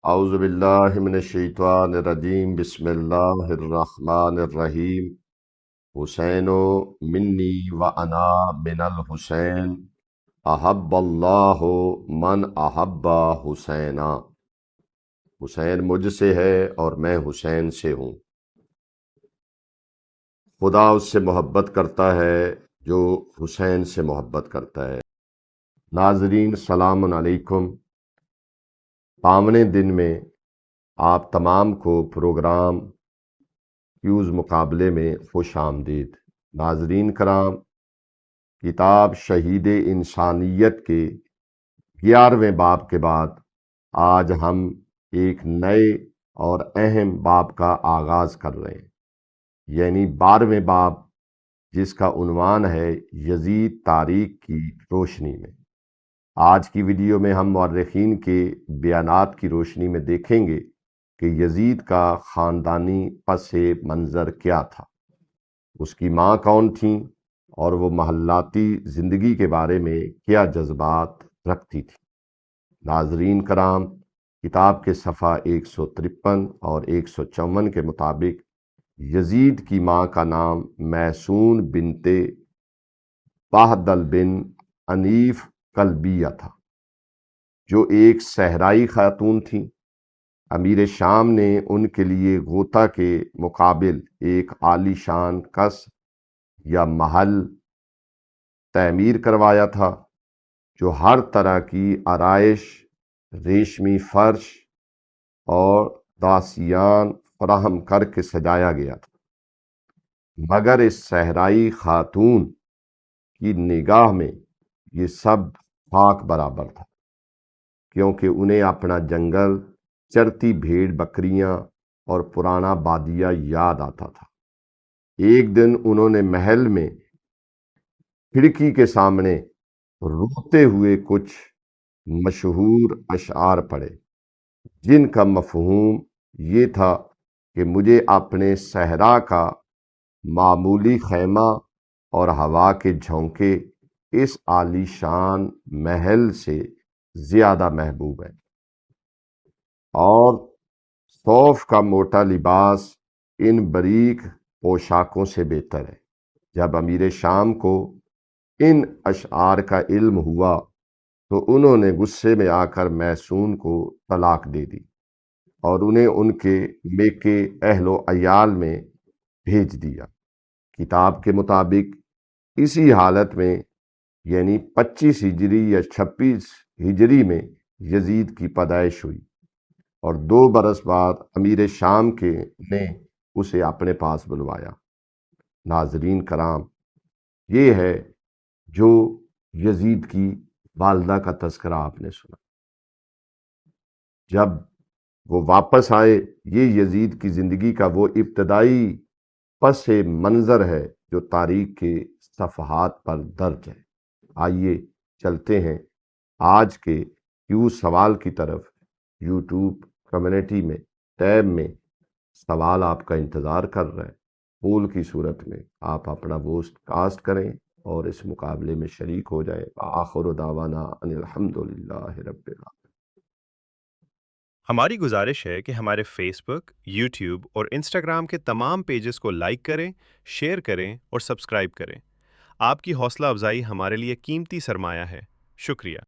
اعوذ باللہ من الشیطان الرجیم بسم اللہ الرحمن الرحیم حسین منی و انا من الحسین احب اللہ من احب حسینا۔ حسین مجھ سے ہے اور میں حسین سے ہوں۔ خدا اس سے محبت کرتا ہے جو حسین سے محبت کرتا ہے۔ ناظرین السلام علیکم۔ پاونے دن میں آپ تمام کو پروگرام کیوز مقابلے میں خوش آمدید۔ ناظرین کرام، کتاب شہید انسانیت کے 11ویں باب کے بعد آج ہم ایک نئے اور اہم باب کا آغاز کر رہے ہیں، یعنی 12ویں باب، جس کا عنوان ہے یزید تاریخ کی روشنی میں۔ آج کی ویڈیو میں ہم مورخین کے بیانات کی روشنی میں دیکھیں گے کہ یزید کا خاندانی پس منظر کیا تھا، اس کی ماں کون تھیں، اور وہ محلاتی زندگی کے بارے میں کیا جذبات رکھتی تھی۔ ناظرین کرام، کتاب کے صفحہ 153 اور 154 کے مطابق یزید کی ماں کا نام میسون بنت بہدل بن عنیف کلبیہ تھا، جو ایک صحرائی خاتون تھیں۔ امیر شام نے ان کے لیے غوطہ کے مقابل ایک عالی شان قصر یا محل تعمیر کروایا تھا، جو ہر طرح کی آرائش، ریشمی فرش اور داسیان فراہم کر کے سجایا گیا تھا، مگر اس صحرائی خاتون کی نگاہ میں یہ سب خاک برابر تھا، کیونکہ انہیں اپنا جنگل، چرتی بھیڑ بکریاں اور پرانا بادیہ یاد آتا تھا۔ ایک دن انہوں نے محل میں کھڑکی کے سامنے روتے ہوئے کچھ مشہور اشعار پڑھے، جن کا مفہوم یہ تھا کہ مجھے اپنے صحرا کا معمولی خیمہ اور ہوا کے جھونکے اس عالی شان محل سے زیادہ محبوب ہے، اور صوف کا موٹا لباس ان باریک پوشاکوں سے بہتر ہے۔ جب امیر شام کو ان اشعار کا علم ہوا تو انہوں نے غصے میں آ کر میسون کو طلاق دے دی اور انہیں ان کے میکے اہل و عیال میں بھیج دیا۔ کتاب کے مطابق اسی حالت میں، یعنی 25 ہجری یا 26 ہجری میں یزید کی پیدائش ہوئی، اور 2 برس بعد امیر شام کے نے اسے اپنے پاس بلوایا۔ ناظرین کرام، یہ ہے جو یزید کی والدہ کا تذکرہ آپ نے سنا۔ جب وہ واپس آئے، یہ یزید کی زندگی کا وہ ابتدائی پس منظر ہے جو تاریخ کے صفحات پر درج ہے۔ آئیے چلتے ہیں آج کے کیوں سوال کی طرف۔ یوٹیوب کمیونٹی میں ٹیب میں سوال آپ کا انتظار کر رہا ہے۔ پول کی صورت میں آپ اپنا ووٹ کاسٹ کریں اور اس مقابلے میں شریک ہو جائیں۔ آخر دعوانا ان الحمدللہ رب العالمین۔ ہماری گزارش ہے کہ ہمارے فیس بک، یوٹیوب اور انسٹاگرام کے تمام پیجز کو لائک کریں، شیئر کریں اور سبسکرائب کریں۔ آپ کی حوصلہ افزائی ہمارے لیے قیمتی سرمایہ ہے۔ شکریہ۔